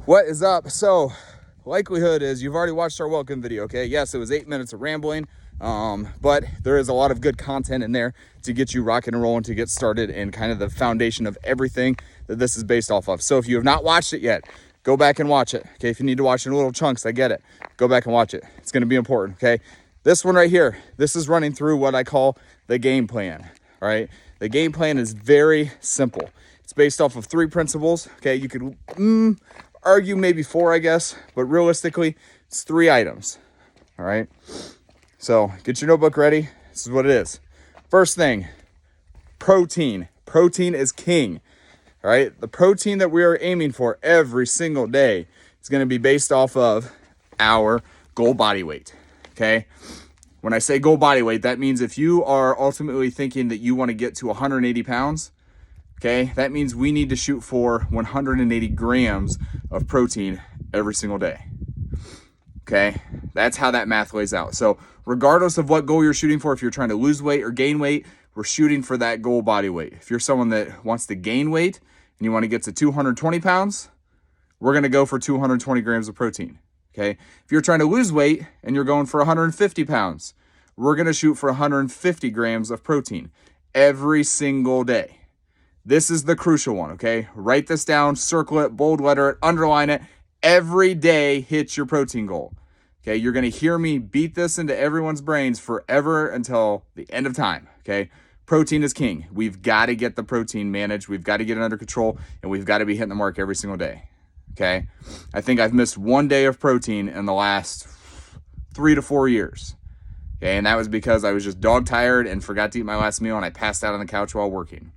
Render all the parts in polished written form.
What is up? So likelihood is you've already watched our welcome video. Okay, yes, it was 8 minutes of rambling, but there is a lot of good content in there to get you rocking and rolling, to get started, and kind of the foundation of everything that this is based off of. So if you have not watched it yet, go back and watch it. Okay, if you need to watch it in little chunks, I get it. Go back and watch it. It's going to be important. Okay, this one right here, this is running through what I call the game plan. All right, the game plan is very simple. It's based off of 3 principles. Okay, you could argue maybe 4, I guess, but realistically it's 3 items. All right, so get your notebook ready. This is what it is. First thing, protein. Protein is king. All right, the protein that we are aiming for every single day is going to be based off of our goal body weight. Okay, when I say goal body weight, that means if you are ultimately thinking that you want to get to 180 pounds, okay, that means we need to shoot for 180 grams of protein every single day. Okay, that's how that math lays out. So regardless of what goal you're shooting for, if you're trying to lose weight or gain weight, we're shooting for that goal body weight. If you're someone that wants to gain weight and you want to get to 220 pounds, we're going to go for 220 grams of protein. Okay, if you're trying to lose weight and you're going for 150 pounds, we're going to shoot for 150 grams of protein every single day. This is the crucial one, okay? Write this down, circle it, bold letter it, underline it. Every day hit your protein goal. Okay, you're going to hear me beat this into everyone's brains forever until the end of time, okay? Protein is king. We've got to get the protein managed. We've got to get it under control, and we've got to be hitting the mark every single day, okay? I think I've missed 1 day of protein in the last 3 to 4 years, okay? And that was because I was just dog tired and forgot to eat my last meal, and I passed out on the couch while working.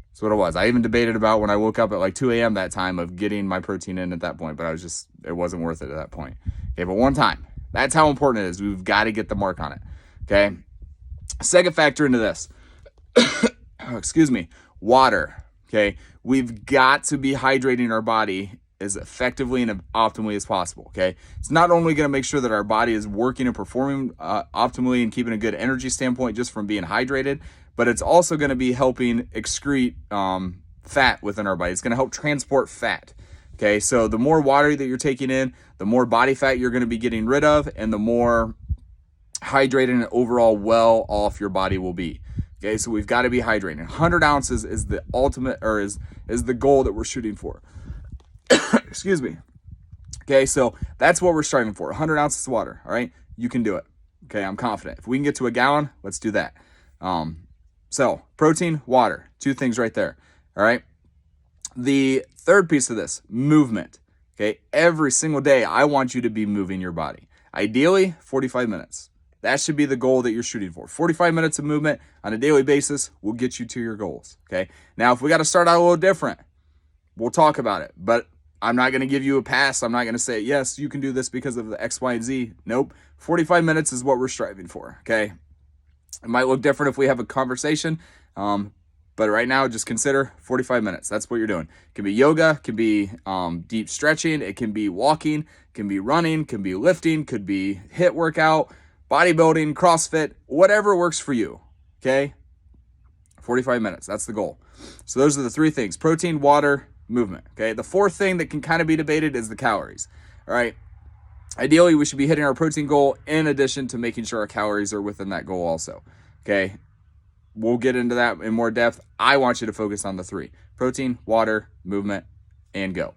That's what it was. I even debated about when I woke up at like 2 a.m. that time of getting my protein in at that point, but it wasn't worth it at that point. Okay, but one time. That's how important it is. We've got to get the mark on it. Okay. Second factor into this, excuse me, water. Okay. We've got to be hydrating our body as effectively and optimally as possible. Okay. It's not only going to make sure that our body is working and performing optimally and keeping a good energy standpoint just from being hydrated, but it's also going to be helping excrete fat within our body. It's going to help transport fat. Okay, so the more water that you're taking in, the more body fat you're going to be getting rid of, and the more hydrated and overall well off your body will be. Okay, so we've got to be hydrating. 100 ounces is the ultimate, or is the goal that we're shooting for. Excuse me. Okay, so that's what we're striving for. 100 ounces of water. All right, you can do it. Okay, I'm confident. If we can get to a gallon, let's do that. So protein, water, 2 things right there. All right. The third piece of this, movement. Okay. Every single day, I want you to be moving your body. Ideally, 45 minutes. That should be the goal that you're shooting for. 45 minutes of movement on a daily basis will get you to your goals. Okay. Now, if we got to start out a little different, we'll talk about it, but I'm not going to give you a pass. I'm not going to say, yes, you can do this because of the X, Y, and Z. Nope. 45 minutes is what we're striving for. Okay. It might look different if we have a conversation, but right now just consider 45 minutes. That's what you're doing. It can be yoga, it can be deep stretching, it can be walking, it can be running, it can be lifting, could be HIIT workout, bodybuilding, CrossFit, whatever works for you, okay? 45 minutes, that's the goal. So those are the 3 things: protein, water, movement, okay? The 4th thing that can kind of be debated is the calories, all right? Ideally, we should be hitting our protein goal in addition to making sure our calories are within that goal also, okay? We'll get into that in more depth. I want you to focus on the 3: protein, water, movement, and go.